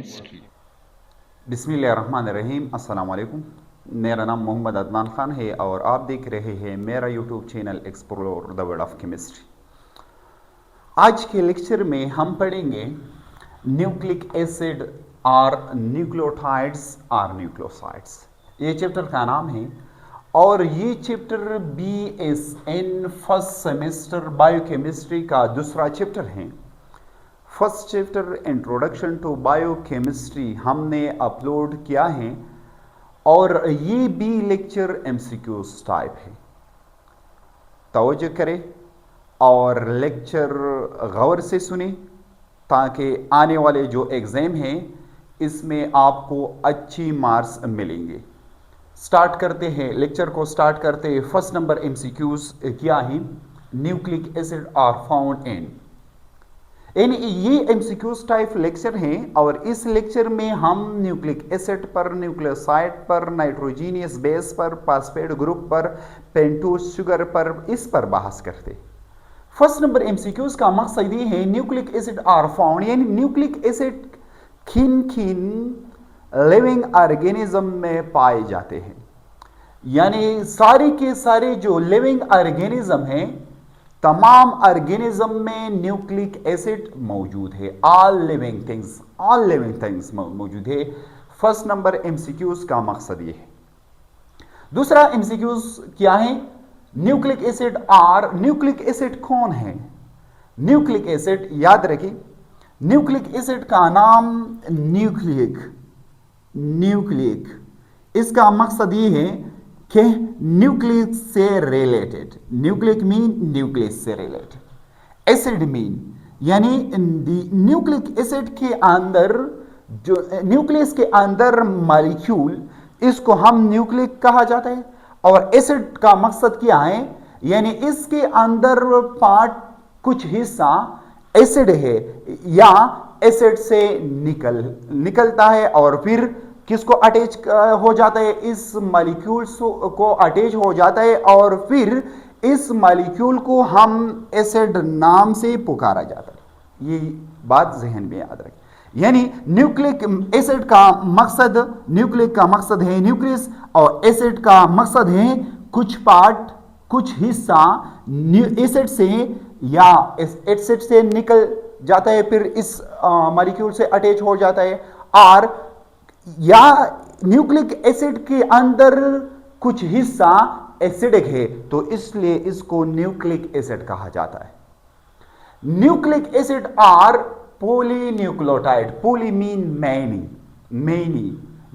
chemistry. बिस्मिल्लाहिर्रहमानिर्रहीम। अस्सलाम वालेकुम। मेरा नाम मोहम्मद अदनान खान है और आप देख रहे हैं मेरा YouTube channel explore the world of chemistry. आज के लेक्चर में हम पढ़ेंगे न्यूक्लिक एसिड और न्यूक्लियोटाइड्स और न्यूक्लियोसाइड्स। ये चैप्टर का नाम है और ये chapter BSN first semester biochemistry का दूसरा चैप्टर है। First chapter introduction to biochemistry हमने अपलोड किया है और ये भी लेक्चर MCQs टाइप है। तवज्जो करें और लेक्चर गौर से सुने ताकि आने वाले जो एग्ज़ाम हैं इसमें आपको अच्छी मार्क्स मिलेंगे। स्टार्ट करते हैं, लेक्चर को स्टार्ट करते हैं। फर्स्ट नंबर MCQs क्या है? Nucleic acid are found in. ये MCQs टाइप लेक्चर हैं और इस लेक्चर में हम न्यूक्लिक एसिड पर, न्यूक्लियोसाइड पर, नाइट्रोजीनियस बेस पर, फास्फेट ग्रुप पर, पेंटोस शुगर पर, इस पर बहस करते। फर्स्ट नंबर MCQs का मकसद ये है न्यूक्लिक एसिड आर फाउंड, यानी न्यूक्लिक एसिड किन किन लिविंग ऑर्गेनिज्म में पाए जाते हैं, यानी सारे के सारे जो लिविंग ऑर्गेनिज्म हैं तमाम ऑर्गेनिज्म में न्यूक्लिक एसिड मौजूद है। ऑल लिविंग थिंग्स मौजूद है। फर्स्ट नंबर MCQs का मकसद ये है। दूसरा MCQs क्या है? Nucleic acid are, nucleic acid कौन है? न्यूक्लिक एसिड याद रखिए, न्यूक्लिक एसिड का नाम न्यूक्लिक, इसका मकसद ये है कि न्यूक्लियस से रिलेटेड, न्यूक्लिक मीन न्यूक्लियस से रिलेटेड, एसिड मीन यानी न्यूक्लिक एसिड के अंदर जो न्यूक्लियस के अंदर मॉलिक्यूल, इसको हम न्यूक्लिक कहा जाता है। और एसिड का मकसद क्या है? यानी इसके अंदर पार्ट, कुछ हिस्सा एसिड है या एसिड से निकलता है और फिर किसको अटैच हो जाता है? इस मॉलिक्यूल्स को अटैच हो जाता है और फिर इस मॉलिक्यूल को हम एसिड नाम से पुकारा जाता है। ये बात जहन में याद रखें। यानी न्यूक्लिक एसिड का मकसद, न्यूक्लिक का मकसद है न्यूक्लियस और एसिड का मकसद है कुछ पार्ट, कुछ हिस्सा एसिड से या एसिड से निकल जाता है, फिर इस मॉलिक्यूल से अटैच हो जाता है, और या न्यूक्लिक एसिड के अंदर कुछ हिस्सा एसिडिक है तो इसलिए इसको न्यूक्लिक एसिड कहा जाता है। Nucleic acid are polynucleotide, poly mean many,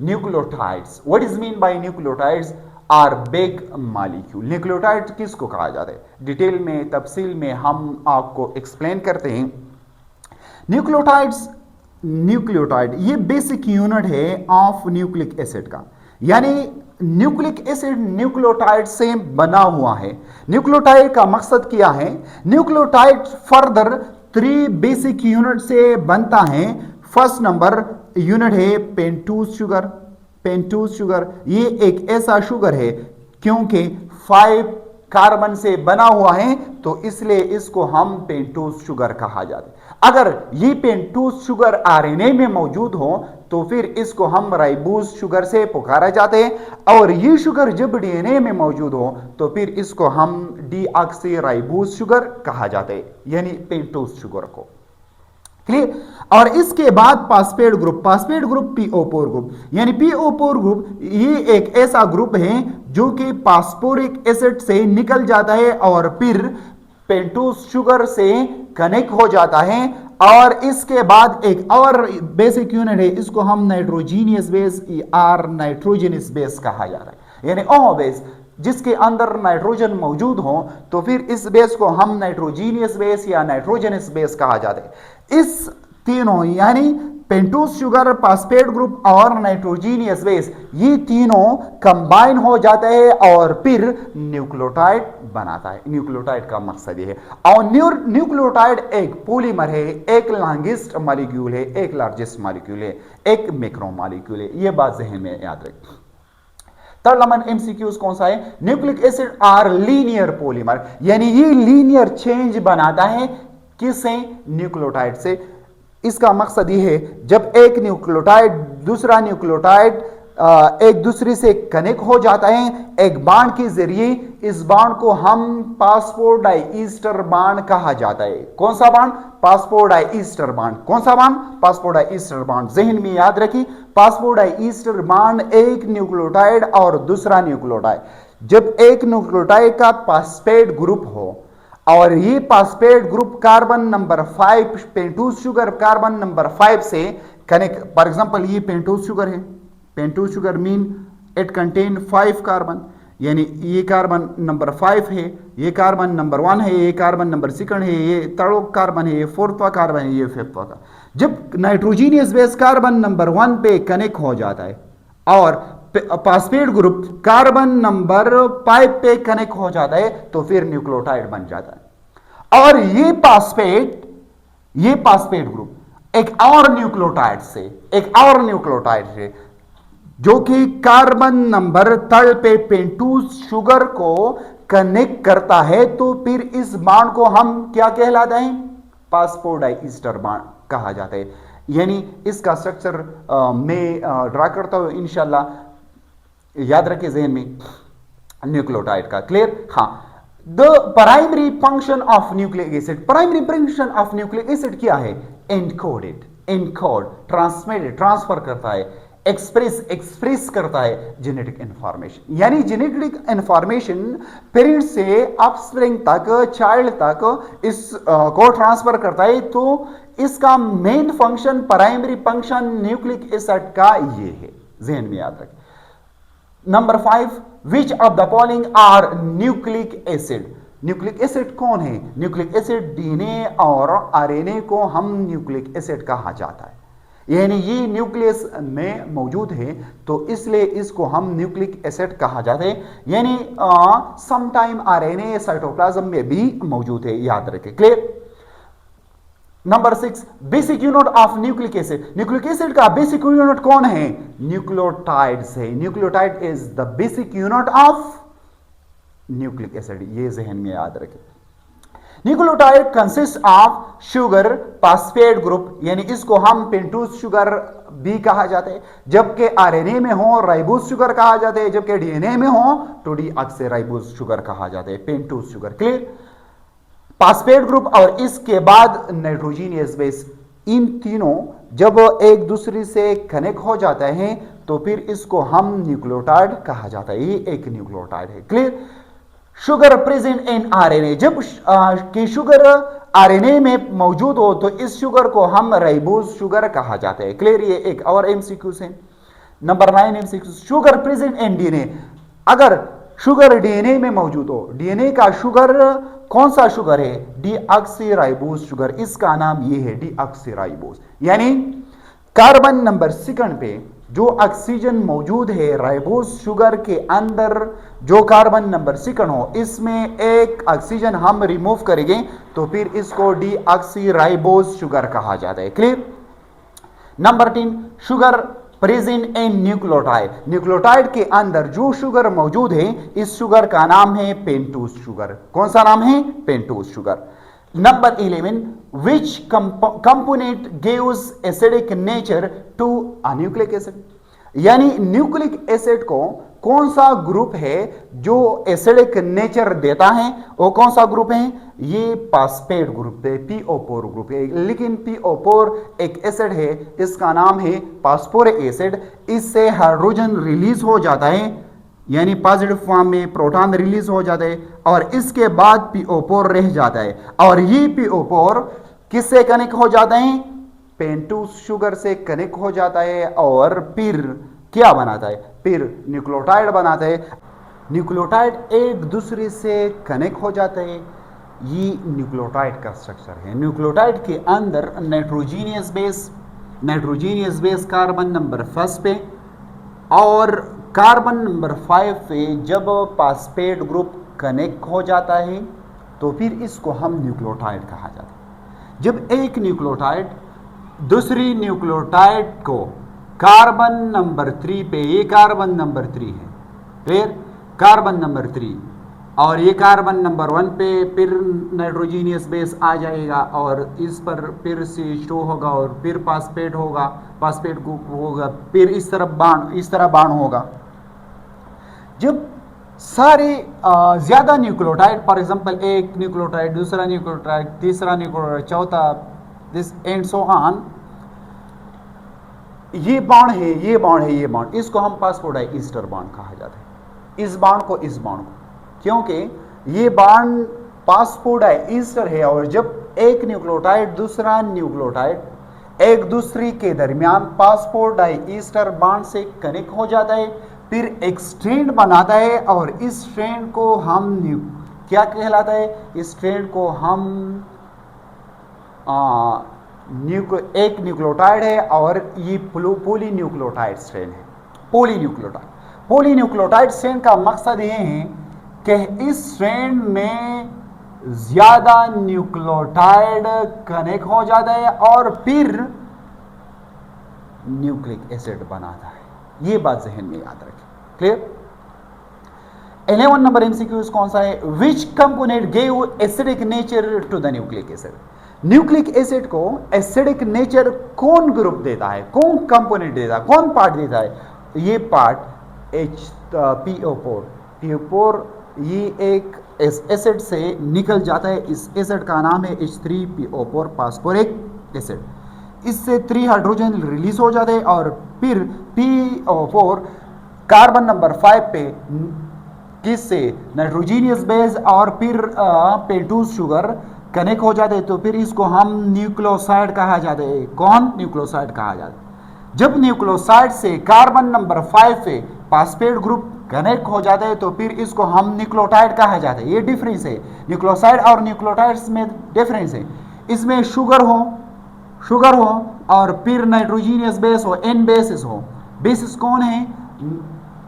nucleotides. What is mean by nucleotides? Are big molecule. Nucleotide किसको कहा जाता है? डिटेल में, तफसील में हम आपको एक्सप्लेन करते हैं। न्यूक्लियोटाइड ये बेसिक यूनिट है ऑफ न्यूक्लिक एसिड का, यानी न्यूक्लिक एसिड न्यूक्लियोटाइड से बना हुआ है। न्यूक्लियोटाइड का मकसद क्या है? न्यूक्लियोटाइड फर्दर 3 बेसिक यूनिट से बनता है। फर्स्ट नंबर यूनिट है पेंटोस शुगर। ये एक ऐसा शुगर है क्योंकि 5 कार्बन से बना हुआ है तो इसलिए इसको हम पेंटोस शुगर कहा जाता है। अगर ये पेंटोस शुगर RNA में मौजूद हो तो फिर इसको हम राइबोज शुगर से पुकारा जाते हैं, और ये शुगर जब DNA में मौजूद हो तो फिर इसको हम डीऑक्सी शुगर कहा जाता है, यानी पेंटोस शुगर को। क्लियर? और इसके बाद फास्फेट ग्रुप PO4 ग्रुप, यानी PO4 ग्रुप ये एक ऐसा ग्रुप है जो कि फास्फोरिक एसिड से निकल जाता है और फिर पेंटोस शुगर से कनेक्ट हो जाता है। और इसके बाद एक और बेसिक यूनिट है, इसको हम नाइट्रोजीनियस बेस कहा जा रहा है, यानी O बेस, जिसके अंदर नाइट्रोजन मौजूद हो तो फिर इस बेस को हम नाइट्रोजीनियस बेस या नाइट्रोजनस बेस कहा जाता है। इस तीनों यानी पेंटोस शुगर, फास्फेट ग्रुप और नाइट्रोजीनियस बेस, ये तीनों कंबाइन हो जाता है और फिर न्यूक्लियोटाइड बनाता है। न्यूक्लियोटाइड का मकसद ये है। और न्यूक्लियोटाइड एक पॉलीमर है, एक लॉन्गेस्ट मॉलिक्यूल है, एक लार्जेस्ट मॉलिक्यूल है, एक मैक्रो मॉलिक्यूल है। ये बात जहन में याद रखें। थर्ड नंबर MCQs कौन सा है? Nucleic acid are linear polymer, यानी ये लीनियर चेंज बनाता है किससे? न्यूक्लियोटाइड से। इसका मकसद ये है जब एक न्यूक्लियोटाइड दूसरा न्यूक्लियोटाइड एक दूसरे से कनेक्ट हो जाता है एक बॉन्ड के जरिए, इस बॉन्ड को हम फास्फोडाइईस्टर बॉन्ड कहा जाता है। कौन सा बॉन्ड? फास्फोडाइईस्टर बॉन्ड। कौन सा बॉन्ड? फास्फोडाइईस्टर बॉन्ड। जहन में याद रखिए, फास्फोडाइईस्टर बॉन्ड एक न्यूक्लियोटाइड और दूसरा न्यूक्लियोटाइड, जब एक न्यूक्लियोटाइड का फास्फेट ग्रुप हो और ये phosphate group carbon number 5 pentose sugar carbon number 5 से कनेक्ट, फॉर एग्जांपल ये पेंटोज शुगर है, pentose sugar mean it contain 5 carbon, यानी ये कार्बन नंबर 5 है, ये कार्बन नंबर 1 है, ये कार्बन नंबर 2 है, ये थर्ड कार्बन है, ये 4वां कार्बन है, ये 5वां का। जब नाइट्रोजीनियस बेस कार्बन नंबर 1 पे कनेक्ट हो जाता है और फास्फेट ग्रुप कार्बन नंबर 5 पे कनेक्ट हो जाता है तो फिर न्यूक्लियोटाइड बन जाता है। और ये फास्फेट ग्रुप एक और न्यूक्लियोटाइड से जो कि कार्बन नंबर 3 पे पेंटोज शुगर को कनेक्ट करता है, तो फिर इस बॉन्ड को हम क्या कहलाते हैं? फास्फोडाइईस्टर बॉन्ड कहा जाता है। यानी इसका स्ट्रक्चर मैं ड्रा करता हूं, इंशाल्लाह याद रखिए जहन में न्यूक्लियोटाइड का। क्लियर? हाँ। The primary function of nucleic acid, primary function of nucleic acid क्या है? एनकोड, ट्रांसमिटेड, ट्रांसफर करता है, एक्सप्रेस करता है जेनेटिक इंफॉर्मेशन। यानी जेनेटिक इंफॉर्मेशन पेरेंट से ऑफस्प्रिंग तक, चाइल्ड तक इस को ट्रांसफर करता है। तो इसका main function, primary function nucleic acid का ये है, जहन में याद रखें। Number 5, which of the following are nucleic acid? Nucleic acid कौन है? न्यूक्लिक एसिड डीएनए और आरएनए को हम न्यूक्लिक एसिड कहा जाता है, यानी ये न्यूक्लियस में मौजूद है तो इसलिए इसको हम न्यूक्लिक एसिड कहा जाता है। यानी समटाइम आरएनए साइटोप्लाज्म में भी मौजूद है, याद रखें। Clear? Number 6, basic unit of nucleic acid. Nucleic acid का बेसिक यूनिट कौन है? न्यूक्लियोटाइड्स है। Nucleotide is the basic unit of nucleic acid, ये जहन में याद रखें। Nucleotide consist of sugar phosphate group, यानी इसको हम पेंटोज शुगर भी कहा जाता है, जबकि आरएनए में हो राइबोज शुगर कहा जाता है, जबकि डीएनए में हो तो डीऑक्सीराइबोज शुगर कहा जाता है, pentose sugar. Clear? Phosphate group और इसके बाद नाइट्रोजीनियस बेस, इन तीनों जब एक दूसरे से कनेक्ट हो जाता है तो फिर इसको हम न्यूक्लियोटाइड कहा जाता है, ये एक न्यूक्लियोटाइड है। Clear? Sugar present in RNA, जब की शुगर आरएनए में मौजूद हो तो इस शुगर को हम राइबोज शुगर कहा जाता है। क्लियर? ये एक और एमसीक्यू है। Number 9 MCQ, sugar present in DNA, अगर शुगर डीएनए में मौजूद हो, डीएनए का शुगर कौन सा शुगर है? डीऑक्सीराइबोज शुगर, इसका नाम ये है डीऑक्सीराइबोज। यानी कार्बन नंबर 2 पे जो ऑक्सीजन मौजूद है राइबोज शुगर के अंदर, जो कार्बन नंबर 2 हो, इसमें एक ऑक्सीजन हम रिमूव करेंगे तो फिर इसको डीऑक्सीराइबोज शुगर कहा जाता है। Clear? Number 3, sugar present in nucleotide, nucleotide के अंदर जो शुगर मौजूद है इस शुगर का नाम है पेंटोज शुगर। कौन सा नाम है? Pentose sugar. Number 11, which component gives acidic nature to a nucleic acid, यानी न्यूक्लिक एसिड को कौन सा ग्रुप है जो एसिडिक नेचर देता है? वो कौन सा ग्रुप है? ये फास्फेट ग्रुप है, PO4 ग्रुप है। लेकिन PO4 एक एसिड है, इसका नाम है फास्फोरिक एसिड। इससे हाइड्रोजन रिलीज हो जाता है, यानी पॉजिटिव फॉर्म में प्रोटॉन रिलीज हो जाता है और इसके बाद PO4 रह जाता है। और ये PO4 किससे कनेक्ट हो जाता है? पेंटोज शुगर से कनेक्ट हो जाता है और फिर क्या बनाता है? फिर न्यूक्लियोटाइड बनाता है। न्यूक्लियोटाइड एक दूसरे से कनेक्ट हो जाता है, ये न्यूक्लियोटाइड का स्ट्रक्चर है। न्यूक्लियोटाइड के अंदर नाइट्रोजीनियस बेस कार्बन नंबर 1 पे और कार्बन नंबर 5 पे जब फास्फेट ग्रुप कनेक्ट हो जाता है तो फिर इसको हम न्यूक्लियोटाइड कहा जाता है। जब एक न्यूक्लियोटाइड दूसरी न्यूक्लियोटाइड को कार्बन नंबर 3 पे, ये कार्बन नंबर 3 है, क्लियर? कार्बन नंबर 3 और ये कार्बन नंबर 1 पे फिर नाइट्रोजीनियस बेस आ जाएगा और इस पर फिर से स्टो होगा और फिर फास्फेट होगा, फास्फेट ग्रुप होगा, फिर इस तरह बाण होगा। जब सारे ज़्यादा न्यूक्लियोटाइड, फॉर एग्जांपल एक न्यूक्लियोटाइड, दूसरा न्यूक्लियोटाइड, तीसरा न्यूक्लियोटाइड, चौथा, दिस एंड सो ऑन, ये बॉन्ड है, ये बॉन्ड है, ये बॉन्ड, इसको हम फास्फोडाइईस्टर बॉन्ड कहा जाता है। इस बॉन्ड को, इस बॉन्ड को, क्योंकि ये बॉन्ड फास्फोडाइईस्टर है और जब एक न्यूक्लियोटाइड दूसरा न्यूक्लियोटाइड एक दूसरे के दरमियान फास्फोडाइईस्टर बॉन्ड से कनेक्ट हो जाता है, फिर एक स्ट्रैंड बनाता है और इस स्ट्रैंड को हम क्या कहलाता है, इस स्ट्रैंड को हम एक न्यूक्लियोटाइड है और ये पॉलीन्यूक्लियोटाइड स्ट्रैंड है। पॉलीन्यूक्लियोटाइड स्ट्रैंड का मकसद ये है कि इस स्ट्रैंड में ज्यादा न्यूक्लियोटाइड कनेक्ट हो जाता है और फिर न्यूक्लिक एसिड बनाता है। ये बात जहन में याद रखें। क्लियर? 11 नंबर एमसीक्यूज कौन सा है? Which component gave acidic nature to the nucleic acid? Nucleic acid को एसिडिक नेचर कौन ग्रुप देता है, कौन कंपोनेंट देता है, कौन पार्ट देता है? ये पार्ट PO4 ये एक एसिड से निकल जाता है। इस एसिड का नाम है H3PO4 फास्फोरिक एसिड। इससे 3 हाइड्रोजन रिलीज हो जाते हैं और फिर PO4 कार्बन नंबर 5 पे किससे, नाइट्रोजीनियस बेस और फिर पेंटोज शुगर कनेक्ट हो जाते हैं, तो फिर इसको हम न्यूक्लियोसाइड कहा जाता है। कौन? न्यूक्लियोसाइड कहा जाता है। जब न्यूक्लियोसाइड से कार्बन नंबर 5 पे फास्फेट ग्रुप कनेक्ट हो जाते हैं तो फिर इसको हम न्यूक्लियोटाइड कहा जाता है। ये डिफरेंस है, न्यूक्लियोसाइड और न्यूक्लियोटाइड्स में डिफरेंस है। इसमें शुगर हो और फिर नाइट्रोजीनियस बेस हो, एन बेसिस हो। बेसिस कौन है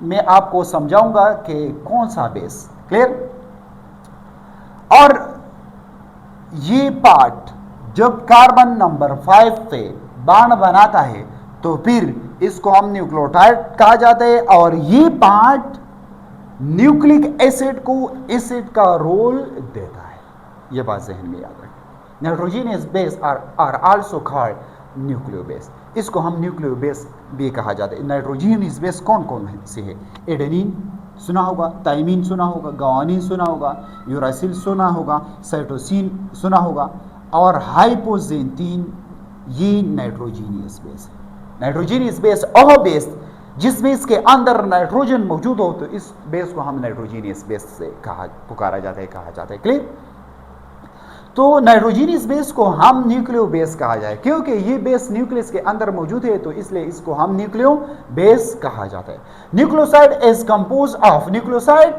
मैं आपको समझाऊंगा कि कौन सा बेस। क्लियर? और ये पार्ट जब कार्बन नंबर 5 पे बॉन्ड बनाता है तो फिर इसको हम न्यूक्लियोटाइड कहा जाता है और ये पार्ट न्यूक्लिक एसिड को एसिड का रोल देता है। ये बात जहन में याद रखें। Nitrogenous base are also called nucleobase. इसको हम न्यूक्लियो बेस भी कहा जाता है। नाइट्रोजीनियस बेस कौन कौन से है? एडेनिन सुना होगा, थाइमिन सुना होगा, ग्वानिन सुना होगा, यूरासिल सुना होगा, साइटोसिन सुना होगा और हाइपोजेंटीन। ये नाइट्रोजीनियस बेस है। नाइट्रोजीनियस बेस वह बेस जिस बेस के अंदर नाइट्रोजन मौजूद हो तो इस बेस को हम नाइट्रोजीनियस बेस से पुकारा जाता है, कहा जाता है। क्लियर? तो नाइट्रोजीनियस बेस को हम न्यूक्लियो बेस कहा जाए क्योंकि ये बेस न्यूक्लियस के अंदर मौजूद है, तो इसलिए इसको हम न्यूक्लियो बेस कहा जाता है। Nucleoside is compose of, nucleoside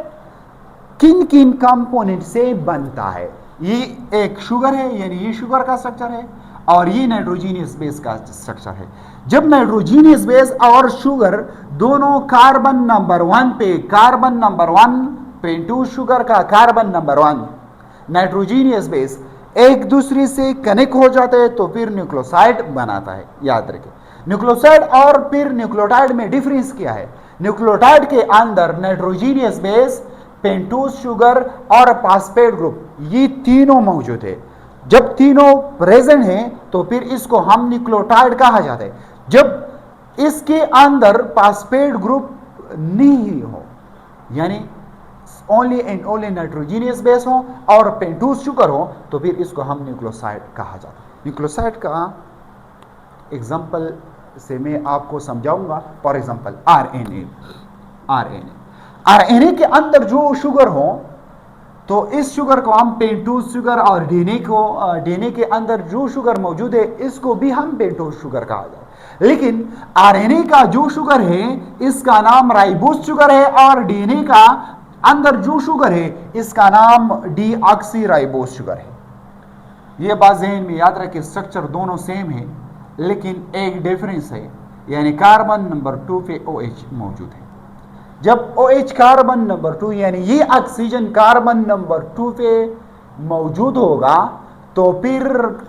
किन किन कंपोनेंट से बनता है? ये एक शुगर है, यानी ये शुगर का स्ट्रक्चर है और ये नाइट्रोजीनियस बेस का स्ट्रक्चर है। जब नाइट्रोजीनियस बेस और शुगर दोनों कार्बन नंबर 1 पे, कार्बन नंबर 1 पेंटोज शुगर का कार्बन नंबर 1 नाइट्रोजीनियस बेस एक दूसरे से कनेक्ट हो जाते हैं तो फिर न्यूक्लियोसाइड बनाता है। याद रखें, न्यूक्लियोसाइड और फिर न्यूक्लियोटाइड में डिफरेंस क्या है? न्यूक्लियोटाइड के अंदर नाइट्रोजीनियस बेस, पेंटोज शुगर और फास्फेट ग्रुप ये तीनों मौजूद है। जब तीनों प्रेजेंट हैं तो फिर इसको हम न्यूक्लियोटाइड कहा जाता है। जब इसके अंदर फास्फेट ग्रुप नहीं हो, यानी only and only nitrogenous base हो और पेंटोज शुगर हो, तो फिर इसको हम न्यूक्लियोसाइड कहा जाता है। न्यूक्लियोसाइड का एग्जांपल से मैं आपको समझाऊंगा। फॉर एग्जांपल आरएनए के अंदर जो शुगर हो तो इस शुगर को हम पेंटोज शुगर और डीएनए के अंदर जो शुगर मौजूद है इसको भी हम पेंटोज शुगर कहा जाता है। लेकिन आरएनए का जो शुगर है इसका नाम राइबोज शुगर है और डीएनए का अंदर जो शुगर है इसका नाम डीऑक्सीराइबोज शुगर है। यह बात ज़हन में याद रखें, स्ट्रक्चर दोनों सेम है लेकिन एक डिफरेंस है, यानी कार्बन नंबर 2 पे OH मौजूद है। जब OH कार्बन नंबर 2 यानी ये ऑक्सीजन कार्बन नंबर 2 पे मौजूद होगा तो फिर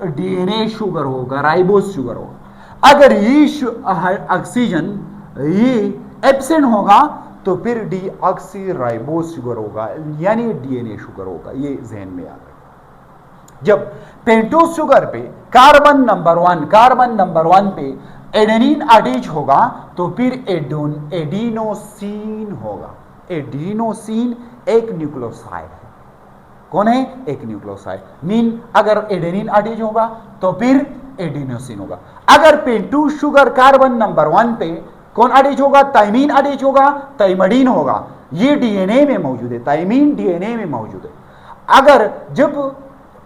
डीएनए शुगर होगा, राइबोज शुगर होगा। अगर ये ऑक्सीजन ये एब्सेंट होगा तो फिर डीऑक्सीराइबोज शुगर होगा, यानी डीएनए शुगर होगा। ये जहन में याद रखें। जब पेंटोज शुगर पे कार्बन नंबर वन पे एडेनिन अटैच होगा तो फिर एडिनोसिन होगा। एडिनोसिन एक न्यूक्लियोसाइड है। कौन है? एक न्यूक्लियोसाइड। मीन अगर एडेनिन अटैच होगा तो फिर एडिनोसिन होगा। अगर पेंटोज शुगर कार्बन नंबर 1 पे कौन अटैच होगा? थाइमीन अटैच होगा, थाइमडीन होगा। ये डीएनए में मौजूद है, थाइमीन डीएनए में मौजूद है। अगर जब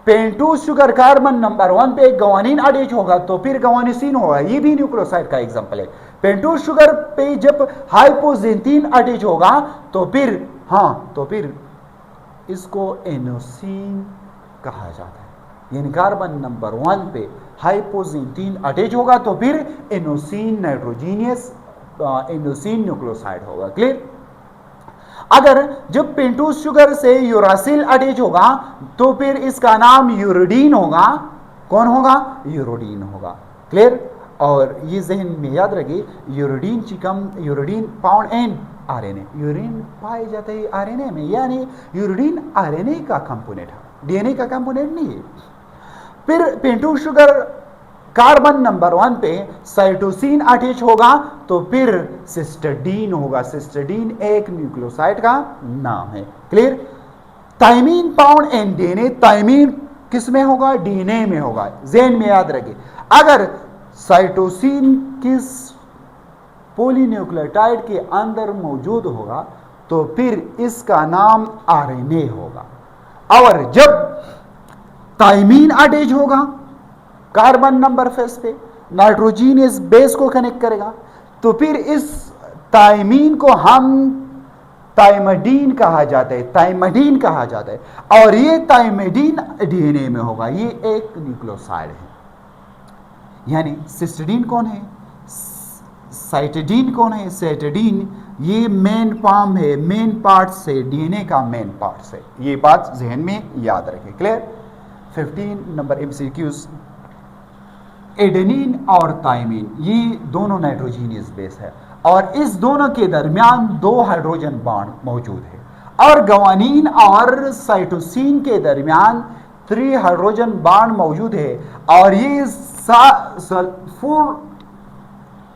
पेंटोज शुगर कार्बन नंबर 1 पे ग्वानिन अटैच होगा तो फिर ग्वानिसिन होगा। ये भी न्यूक्लियोसाइड का एग्जांपल है। पेंटोज शुगर पे जब हाइपोजेंटीन अटैच होगा तो फिर इसको एनोसिन कहा जाता है। यानी कार्बन नंबर 1 पे हाइपोजेंटीन अटैच होगा तो फिर एनोसिन एनोसिन न्यूक्लियोसाइड होगा। क्लियर? अगर जब पेंटोज शुगर से यूरासिल अटैच होगा तो फिर इसका नाम यूरोडीन होगा। कौन होगा? यूरोडीन होगा। क्लियर? और ये जहन में याद रखिए, uridine found in RNA. Uridine पाए जाते हैं आरएनए में, यानी यूरोडीन आरएनए का कंपोनेंट है, डीएनए का कंपोनेंट नहीं है। फिर पेंटोज शुगर कार्बन नंबर 1 पे साइटोसिन अटैच होगा तो फिर सिस्टडीन होगा। सिस्टडीन एक न्यूक्लियोसाइड का नाम है। Clear? Thymine found in DNA. Thymine किस में होगा? डीएनए में होगा। जहन में याद रखिए, अगर साइटोसिन किस पॉलीन्यूक्लियोटाइड के अंदर मौजूद होगा तो फिर इसका नाम आरएनए होगा। और जब थाइमीन अटैच होगा कार्बन नंबर फेस पे, नाइट्रोजीनियस बेस को कनेक्ट करेगा तो फिर इस थाइमीन को हम थाइमडीन कहा जाता है, थाइमडीन कहा जाता है। और ये थाइमडीन डीएनए में होगा। ये एक न्यूक्लियोसाइड है। यानी सिस्टडीन कौन है? साइटडीन कौन है? साइटडीन ये मेन फॉर्म है, मेन पार्ट्स है, डीएनए का मेन पार्ट्स है। ये बात जहन में याद रखें। क्लियर? 15 number MCQs. एडेनिन और थाइमीन ये दोनों नाइट्रोजीनियस बेस है और इस दोनों के दरमियान 2 हाइड्रोजन बॉन्ड मौजूद है। और ग्वानिन और साइटोसिन के दरमियान 3 हाइड्रोजन बॉन्ड मौजूद है। और ये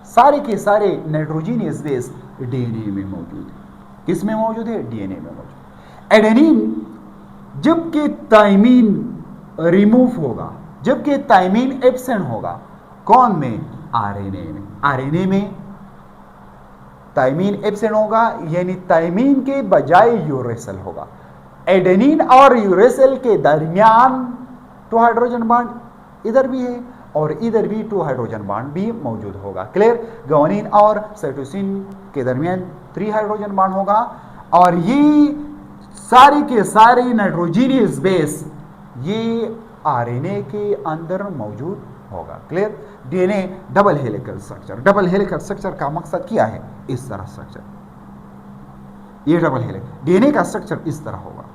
सारे के सारे नाइट्रोजीनियस बेस डीएनए में मौजूद है। किस में मौजूद है? डीएनए में मौजूद। एडेनिन जबकि थाइमीन रिमूव होगा, जबकि थाइमीन एब्सेंट होगा। कौन में? आरएनए में। आरएनए में थाइमीन एब्सेंट होगा, यानी थाइमीन के बजाय यूरेसिल होगा। एडेनिन और यूरेसिल के दरमियान 2 हाइड्रोजन बॉन्ड इधर भी है और इधर भी 2 हाइड्रोजन बॉन्ड भी मौजूद होगा। क्लियर? ग्वानिन और साइटोसिन के दरमियान 3 हाइड्रोजन बॉन्ड होगा। और ये सारे के सारे नाइट्रोजीनियस बेस ये आरएनए के अंदर मौजूद होगा। Clear? DNA double helical structure. Double helical structure का मकसद क्या है? इस तरह स्ट्रक्चर, ये डबल हेलिकल। डीएनए का स्ट्रक्चर इस तरह होगा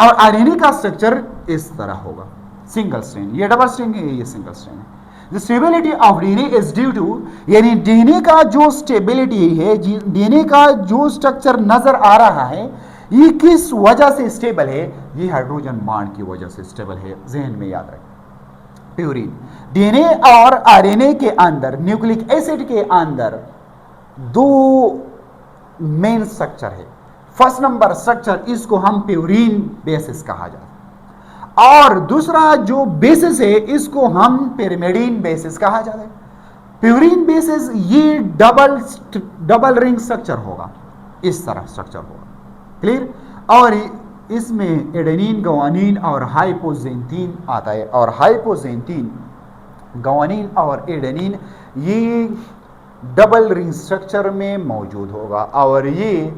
और आरएनए का स्ट्रक्चर इस तरह होगा, सिंगल स्ट्रैंड। ये डबल स्ट्रैंड है, ये सिंगल स्ट्रैंड है। The stability of DNA is due to, यानी डीएनए का जो स्टेबिलिटी है, डीएनए का जो स्ट्रक्चर नजर आ रहा है, ये किस वजह से स्टेबल है? ये हाइड्रोजन बॉन्ड की वजह से स्टेबल है। जहन में याद रखें। प्यूरिन, डीएनए और आरएनए के अंदर, न्यूक्लिक एसिड के अंदर 2 मेन स्ट्रक्चर है। फर्स्ट नंबर स्ट्रक्चर, इसको हम प्यूरिन बेसिस कहा जाता है। और दूसरा जो बेसिस है, इसको हम पिरिमिडीन बेसिस कहा जाता है। प्यूरिन बेसिस ये डबल रिंग स्ट्रक्चर होगा, इस तरह स्ट्रक्चर होगा। क्लियर? और इसमें एडेनिन, ग्वानिन और हाइपोजेंटीन आता है। और हाइपोजेंटीन, ग्वानिन और एडेनिन ये डबल रिंग स्ट्रक्चर में मौजूद होगा। और ये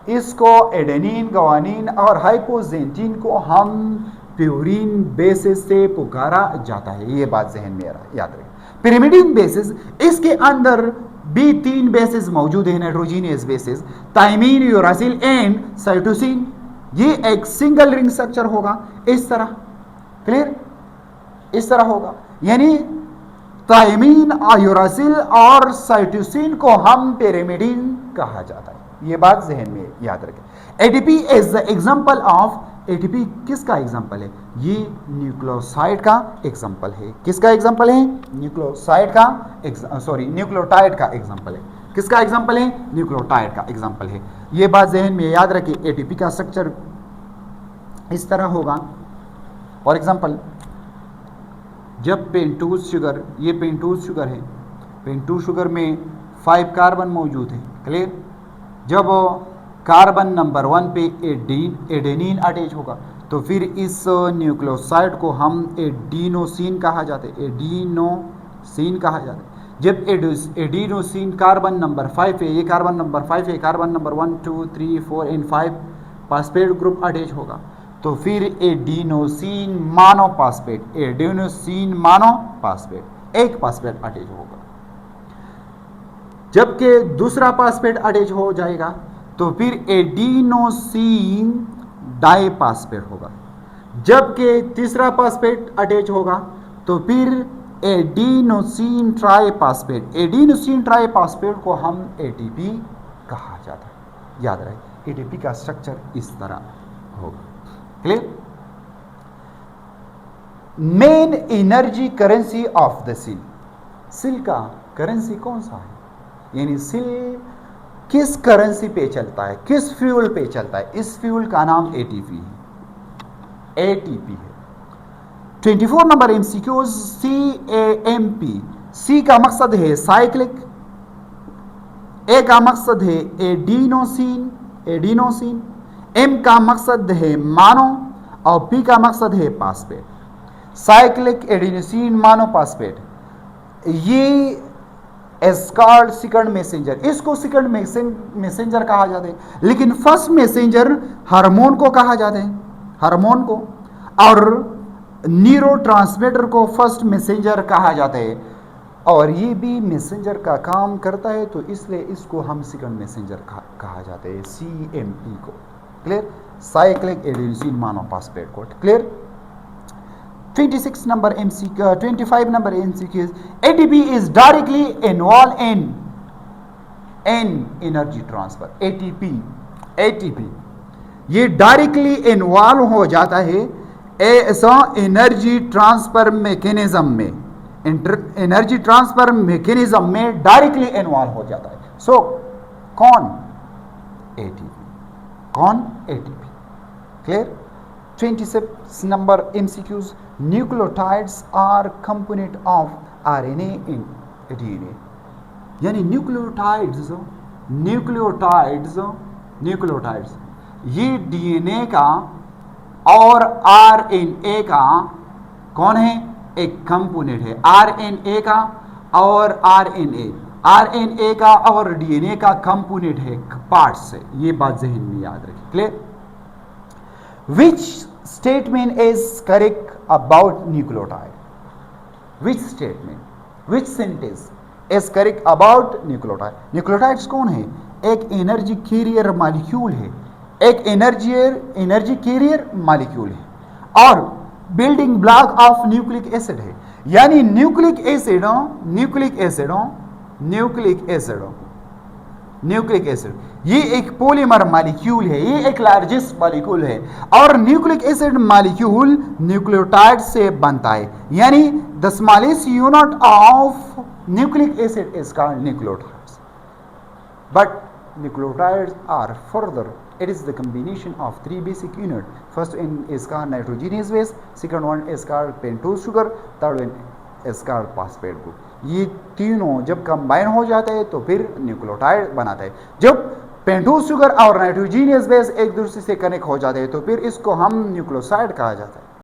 इसको एडेनिन, ग्वानिन और हाइपोजेंटीन को हम प्यूरिन बेसिस से पुकारा जाता है। ये बात जहन में याद रखें। पिरिमिडीन बेसिस, इसके अंदर भी 3 बेसिस मौजूद है, nitrogenous bases, thymine, uracil and cytosine. ये एक सिंगल रिंग स्ट्रक्चर होगा, इस तरह। क्लियर? इस तरह होगा, यानी थाइमीन, यूरासिल और साइटोसिन को हम पिरिमिडीन कहा जाता है। ये बात जहन में याद रखें। ATP is the example of, ATP किसका एग्जांपल है? ये न्यूक्लियोसाइड का एग्जांपल है। किसका एग्जांपल है? न्यूक्लियोसाइड का, सॉरी न्यूक्लियोटाइड का एग्जांपल है। किसका एग्जांपल है? न्यूक्लियोटाइड का एग्जांपल है। ये बात जहन में याद रखें। एटीपी का स्ट्रक्चर इस तरह होगा। फॉर एग्जांपल, जब पेंटोज शुगर, ये पेंटोज शुगर है, पेंटोज शुगर में 5 कार्बन मौजूद है। क्लियर? जब कार्बन नंबर 1 पे एडेनिन अटैच होगा तो फिर इस न्यूक्लियोसाइड को हम एडिनोसिन कहा जाता है, एडिनोसिन कहा जाता है। जब एडिनोसिन कार्बन नंबर 5 है, ये कार्बन नंबर 5 है, carbon number 1 2 3 4 and 5 phosphate group attach होगा तो फिर एडिनोसिन मोनोफॉस्फेट, एडिनोसिन मोनोफॉस्फेट, एक फास्फेट अटैच होगा। जबकि दूसरा फास्फेट अटैच हो जाएगा तो फिर एडिनोसिन डाइफॉस्फेट होगा। जबकि तीसरा फास्फेट अटैच होगा तो फिर एडिनोसिन ट्राइफॉस्फेट, एडिनोसिन ट्राइफॉस्फेट को हम एटीपी कहा जाता है। याद रहे, एटीपी का स्ट्रक्चर इस तरह होगा। Clear? Main energy currency of the cell, cell का करेंसी कौन सा है? यानी सेल किस करेंसी पे चलता है, किस फ्यूल पे चलता है? इस फ्यूल का नाम एटीपी है, एटीपी है। 24 नंबर एमसीक्यू, CAMP। सी का मकसद है साइक्लिक, ए का मकसद है एडिनोसिन, एडिनोसिन, एम का मकसद है मानो और पी का मकसद है फास्फेट। साइक्लिक एडिनोसिन मोनोफॉस्फेट, ये एस्कॉर्ड सेकंड मैसेंजर, इसको सेकंड मैसेंजर कहा जाता है। लेकिन फर्स्ट मैसेंजर हार्मोन को कहा जाता है, हार्मोन को, और न्यूरोट्रांसमीटर को फर्स्ट मैसेंजर कहा जाता है। और ये भी मैसेंजर का काम करता है तो इसलिए इसको हम सेकंड मैसेंजर कहा जाता है, CME को। क्लियर? साइक्लिक एडिनोसिन मोनोफॉस्फेट को। Clear? 26 number MCQ, 25 number MCQ, ATP is directly involved in energy transfer. ATP ये डायरेक्टली इन्वॉल्व हो जाता है ऐसा एनर्जी ट्रांसफर मैकेनिज्म में, एनर्जी ट्रांसफर मैकेनिज्म में डायरेक्टली इन्वॉल्व हो जाता है। सो कौन? ATP। कौन? ATP। Clear? 26 number MCQs, nucleotides are component of RNA in DNA। यानी न्यूक्लियोटाइड्स, ये DNA का और RNA का कौन है? एक कंपोनेंट है। RNA का और RNA का और DNA का कंपोनेंट है, पार्ट्स है। ये बात जहन में याद रखिए। Clear? Which statement is correct about nucleotide? Which statement, which sentence is correct about nucleotide? Nucleotides कौन है? एक एनर्जी कैरियर मॉलिक्यूल है, एक एनर्जी कैरियर मॉलिक्यूल है और building block of nucleic acid है। यानी न्यूक्लिक एसिड ये एक पॉलीमर मॉलिक्यूल है, ये एक लार्जेस्ट मॉलिक्यूल है और न्यूक्लिक एसिड मॉलिक्यूल न्यूक्लियोटाइड से बनता है। यानी the smallest unit of nucleic acid is called nucleotides. But nucleotides are further, it is the combination of 3 basic unit. First one is called nitrogenous base, second one is called pentose sugar, third one is called phosphate group। ये तीनों जब combine हो जाते हैं तो फिर nucleotide बनाता है। जब पेंटोज शुगर और नाइट्रोजीनियस बेस एक दूसरे से कनेक्ट हो जाते हैं तो फिर इसको हम न्यूक्लियोसाइड कहा जाता है।